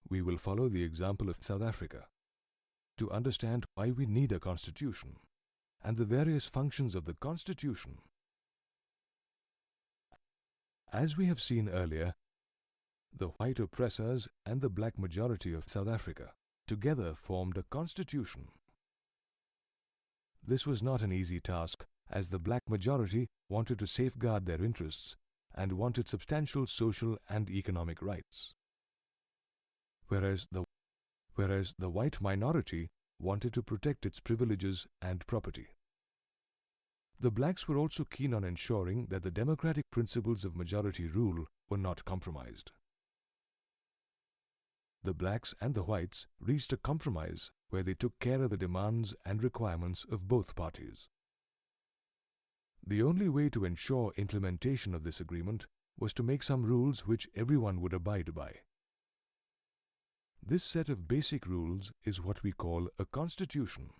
we will follow the example of South Africa to understand why we need a constitution and the various functions of the constitution. As we have seen earlier, the white oppressors and the black majority of South Africa together formed a constitution. This was not an easy task, as the black majority wanted to safeguard their interests and wanted substantial social and economic rights, whereas the white minority wanted to protect its privileges and property. The blacks were also keen on ensuring that the democratic principles of majority rule were not compromised. The blacks and the whites reached a compromise where they took care of the demands and requirements of both parties. The only way to ensure implementation of this agreement was to make some rules which everyone would abide by. This set of basic rules is what we call a constitution.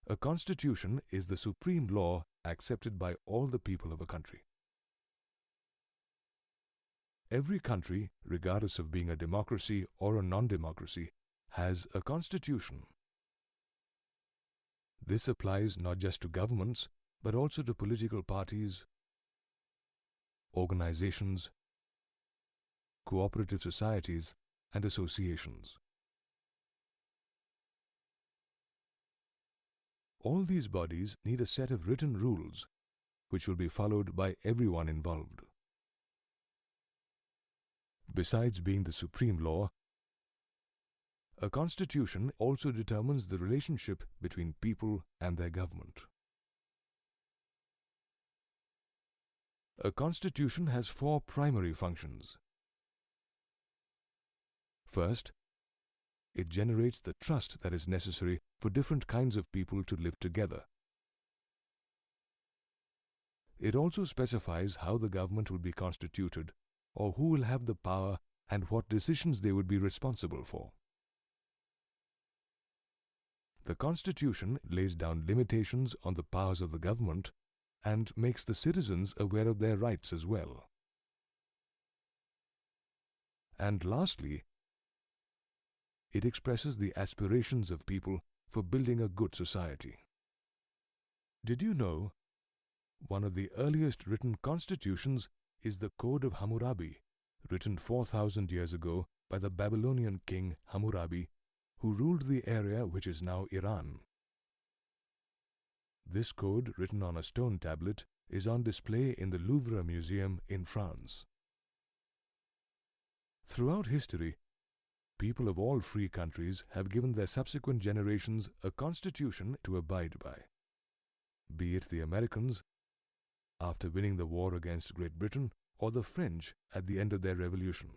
A constitution is the supreme law accepted by all the people of a country. Every country, regardless of being a democracy or a non-democracy, has a constitution. This applies not just to governments, but also to political parties, organizations, cooperative societies, and associations. All these bodies need a set of written rules which will be followed by everyone involved. Besides being the supreme law, a constitution also determines the relationship between people and their government. A constitution has four primary functions. First, it generates the trust that is necessary for different kinds of people to live together. It also specifies how the government will be constituted, or who will have the power and what decisions they would be responsible for. The Constitution lays down limitations on the powers of the government and makes the citizens aware of their rights as well. And lastly, it expresses the aspirations of people for building a good society. Did you know one of the earliest written constitutions is the Code of Hammurabi, written 4,000 years ago by the Babylonian king Hammurabi, who ruled the area which is now Iran. This code, written on a stone tablet, is on display in the Louvre Museum in France. Throughout history, people of all free countries have given their subsequent generations a constitution to abide by, be it the Americans after winning the war against Great Britain or the French at the end of their revolution.